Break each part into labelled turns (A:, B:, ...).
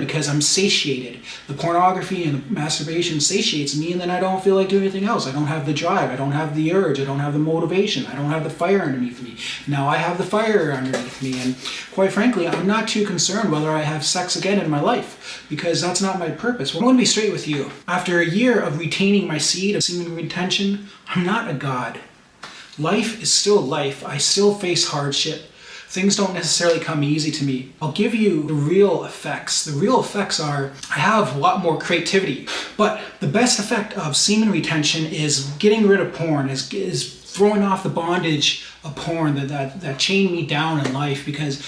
A: because I'm satiated. The pornography and the masturbation satiates me, and then I don't feel like doing anything else. I don't have the drive, I don't have the urge, I don't have the motivation, I don't have the fire underneath me. Now I have the fire underneath me, and quite frankly, I'm not too concerned whether I have sex again in my life, because that's not my purpose. Well, I'm going to be straight with you. After a year of retaining my seed of semen retention, I'm not a god. Life is still life. I still face hardship. Things don't necessarily come easy to me. I'll give you the real effects. The real effects are I have a lot more creativity. But the best effect of semen retention is getting rid of porn, is throwing off the bondage of porn that chained me down in life, because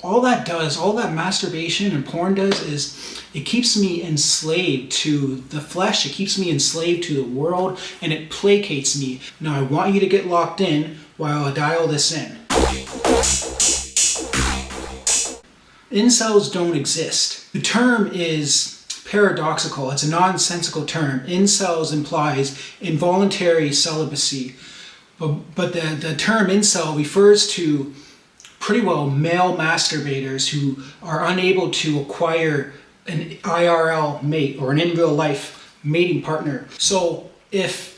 A: all that masturbation and porn does is it keeps me enslaved to the flesh, it keeps me enslaved to the world, and it placates me. Now I want you to get locked in while I dial this in. Incels don't exist. The term is paradoxical. It's a nonsensical term. Incels implies involuntary celibacy. But the term incel refers to pretty well male masturbators who are unable to acquire an IRL mate or an in real life mating partner. So if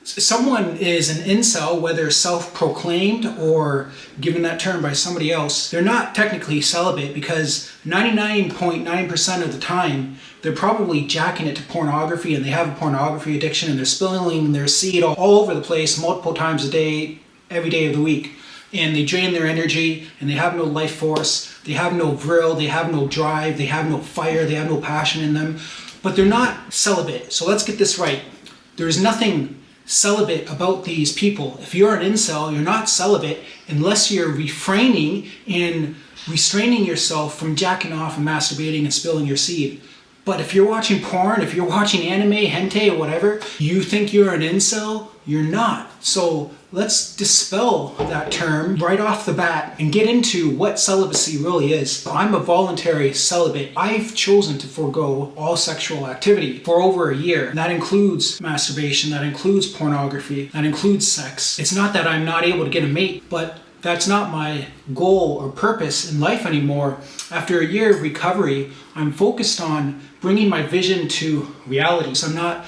A: someone is an incel, whether self-proclaimed or given that term by somebody else, they're not technically celibate, because 99.9% of the time they're probably jacking it to pornography, and they have a pornography addiction, and they're spilling their seed all over the place multiple times a day, every day of the week. And they drain their energy, and they have no life force, they have no vril, they have no drive, they have no fire, they have no passion in them, but they're not celibate. So let's get this right. There's nothing celibate about these people. If you're an incel, you're not celibate unless you're refraining and restraining yourself from jacking off and masturbating and spilling your seed. But if you're watching porn, if you're watching anime, hentai, or whatever, you think you're an incel, you're not. So let's dispel that term right off the bat and get into what celibacy really is. I'm a voluntary celibate. I've chosen to forego all sexual activity for over a year. That includes masturbation, that includes pornography, that includes sex. It's not that I'm not able to get a mate, but that's not my goal or purpose in life anymore. After a year of recovery, I'm focused on bringing my vision to reality. So I'm not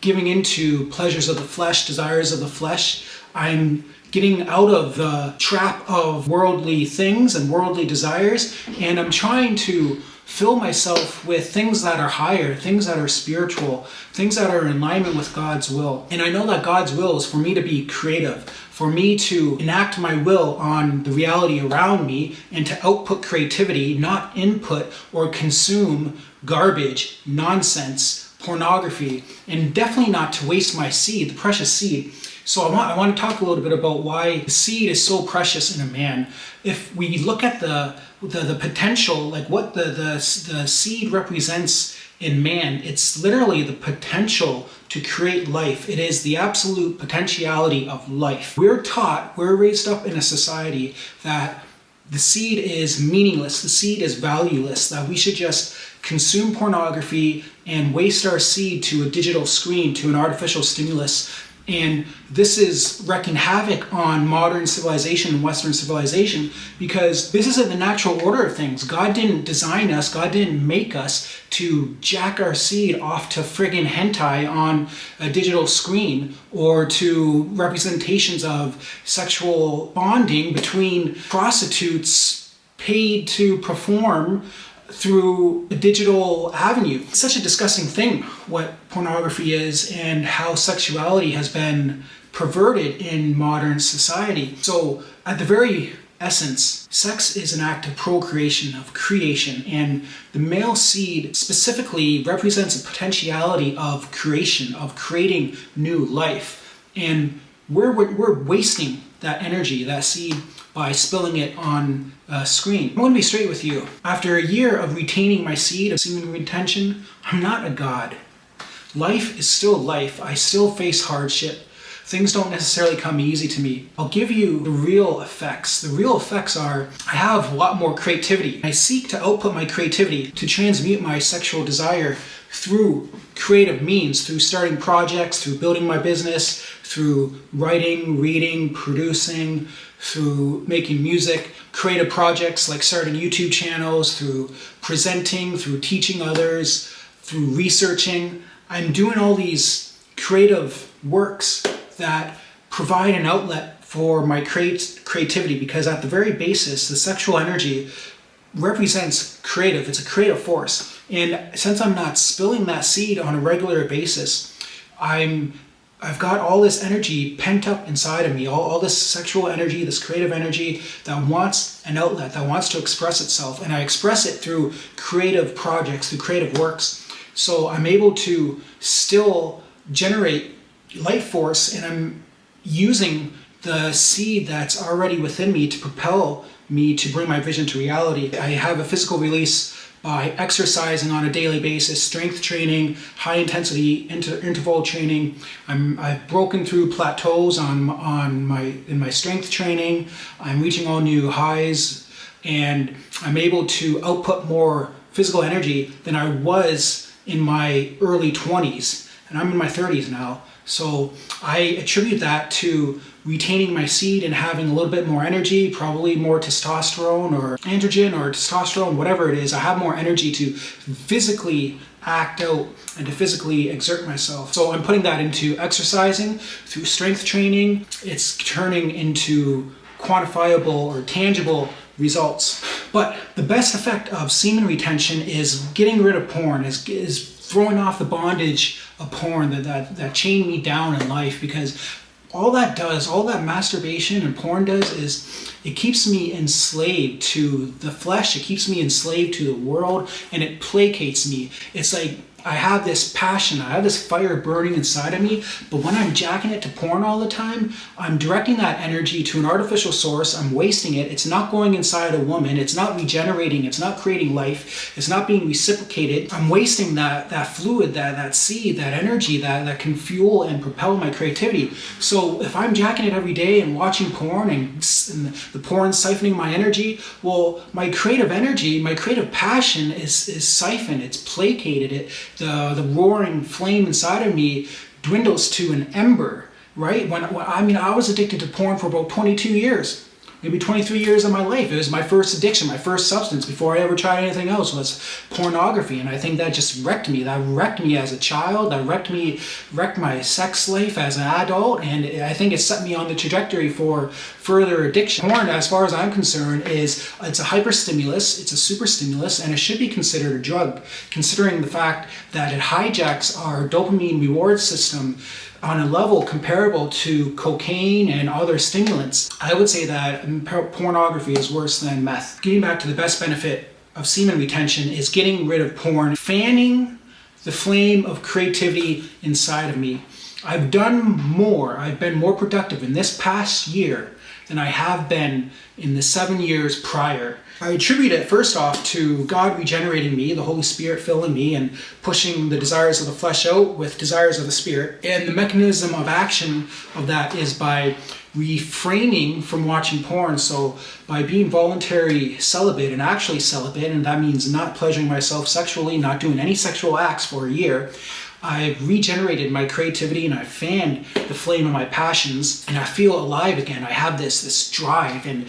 A: giving into pleasures of the flesh, desires of the flesh. I'm getting out of the trap of worldly things and worldly desires, and I'm trying to fill myself with things that are higher, things that are spiritual, things that are in alignment with God's will. And I know that God's will is for me to be creative, for me to enact my will on the reality around me, and to output creativity, not input or consume garbage, nonsense, pornography, and definitely not to waste my seed, the precious seed. So I want to talk a little bit about why the seed is so precious in a man. If we look at the potential, like what the seed represents in man, it's literally the potential to create life. It is the absolute potentiality of life. We're raised up in a society that the seed is meaningless, the seed is valueless, that we should just consume pornography and waste our seed to a digital screen, to an artificial stimulus. And this is wreaking havoc on modern civilization and Western civilization, because this isn't the natural order of things. God didn't design us, God didn't make us to jack our seed off to friggin' hentai on a digital screen, or to representations of sexual bonding between prostitutes paid to perform through a digital avenue. It's such a disgusting thing what pornography is, and how sexuality has been perverted in modern society. So at the very essence, sex is an act of procreation, of creation, and the male seed specifically represents a potentiality of creation, of creating new life. And we're wasting that energy, that seed, by spilling it on a screen. I'm going to be straight with you. After a year of retaining my seed of semen retention, I'm not a god. Life is still life. I still face hardship. Things don't necessarily come easy to me. I'll give you the real effects. The real effects are I have a lot more creativity. I seek to output my creativity, to transmute my sexual desire through creative means, through starting projects, through building my business, through writing, reading, producing, through making music. creative projects like starting YouTube channels, through presenting, through teaching others, through researching. I'm doing all these creative works that provide an outlet for my creativity, because at the very basis, the sexual energy represents creative. It's a creative force. And since I'm not spilling that seed on a regular basis, I've got all this energy pent up inside of me, all this sexual energy, this creative energy that wants an outlet, that wants to express itself. And I express it through creative projects, through creative works. So I'm able to still generate life force, and I'm using the seed that's already within me to propel me to bring my vision to reality. I have a physical release by exercising on a daily basis, strength training, high intensity interval training. I've broken through plateaus in my strength training. I'm reaching all new highs, and I'm able to output more physical energy than I was in my early 20s, and I'm in my 30s now. So I attribute that to retaining my seed and having a little bit more energy, probably more testosterone or androgen or testosterone, whatever it is. I have more energy to physically act out and to physically exert myself. So I'm putting that into exercising through strength training. It's turning into quantifiable or tangible results. But the best effect of semen retention is getting rid of porn, is throwing off the bondage of porn that chained me down in life, because all that masturbation and porn does is it keeps me enslaved to the flesh, it keeps me enslaved to the world, and it placates me. It's like I have this passion, I have this fire burning inside of me, but when I'm jacking it to porn all the time, I'm directing that energy to an artificial source, I'm wasting it, it's not going inside a woman, it's not regenerating, it's not creating life, it's not being reciprocated. I'm wasting that fluid, that seed, that energy that can fuel and propel my creativity. So if I'm jacking it every day and watching porn and the porn siphoning my energy, well, my creative energy, my creative passion is siphoned, it's placated. The roaring flame inside of me dwindles to an ember, right? When I was addicted to porn for about 22 years, maybe 23 years of my life. It was my first addiction, my first substance before I ever tried anything else was pornography. And I think that just wrecked me. That wrecked me as a child. That wrecked my sex life as an adult. And I think it set me on the trajectory for further addiction. Porn, as far as I'm concerned, it's a hyperstimulus, it's a super stimulus, and it should be considered a drug, considering the fact that it hijacks our dopamine reward system on a level comparable to cocaine and other stimulants. I would say that pornography is worse than meth. Getting back to the best benefit of semen retention is getting rid of porn, fanning the flame of creativity inside of me. I've been more productive in this past year than I have been in the 7 years prior. I attribute it first off to God regenerating me, the Holy Spirit filling me and pushing the desires of the flesh out with desires of the Spirit. And the mechanism of action of that is by refraining from watching porn. So by being voluntary celibate and actually celibate, and that means not pleasuring myself sexually, not doing any sexual acts for a year, I've regenerated my creativity and I've fanned the flame of my passions, and I feel alive again. I have this drive, and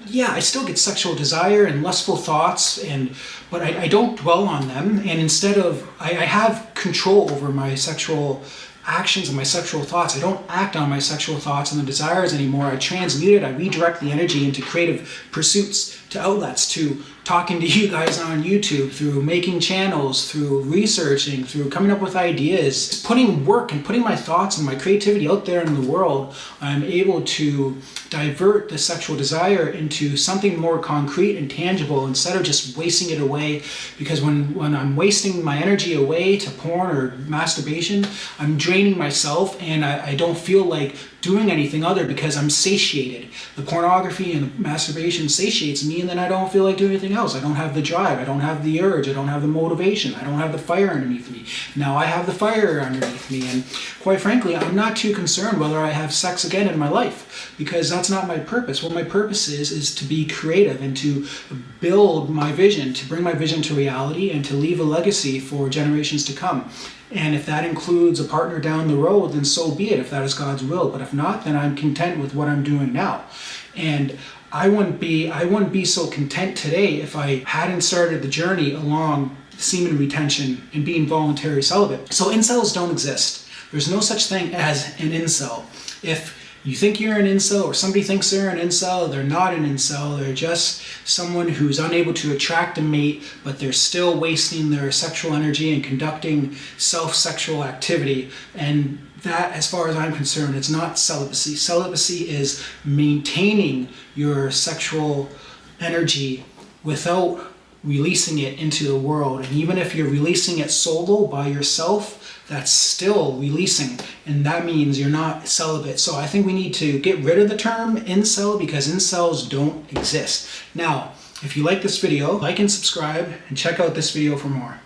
A: yeah, I still get sexual desire and lustful thoughts, but I don't dwell on them. And instead I have control over my sexual actions and my sexual thoughts. I don't act on my sexual thoughts and the desires anymore. I transmute it. I redirect the energy into creative pursuits, to outlets, to talking to you guys on YouTube, through making channels, through researching, through coming up with ideas, putting work and putting my thoughts and my creativity out there in the world. I'm able to divert the sexual desire into something more concrete and tangible instead of just wasting it away. Because when I'm wasting my energy away to porn or masturbation, I'm draining myself, and I don't feel like doing anything other, because I'm satiated. The pornography and the masturbation satiates me, and then I don't feel like doing anything else. I don't have the drive, I don't have the urge, I don't have the motivation, I don't have the fire underneath me. Now I have the fire underneath me, and quite frankly, I'm not too concerned whether I have sex again in my life, because that's not my purpose. What my purpose is to be creative and to build my vision, to bring my vision to reality, and to leave a legacy for generations to come. And if that includes a partner down the road, then so be it, if that is God's will. But if not, then I'm content with what I'm doing now. And I wouldn't be so content today if I hadn't started the journey along semen retention and being voluntary celibate. So incels don't exist. There's no such thing as an incel. If you think you're an incel, or somebody thinks they're an incel, they're not an incel. They're just someone who's unable to attract a mate, but they're still wasting their sexual energy and conducting self-sexual activity. And that, as far as I'm concerned, it's not celibacy. Celibacy is maintaining your sexual energy without releasing it into the world. And even if you're releasing it solo by yourself, that's still releasing, and that means you're not celibate. So I think we need to get rid of the term incel, because incels don't exist. Now, if you like this video, like and subscribe, and check out this video for more.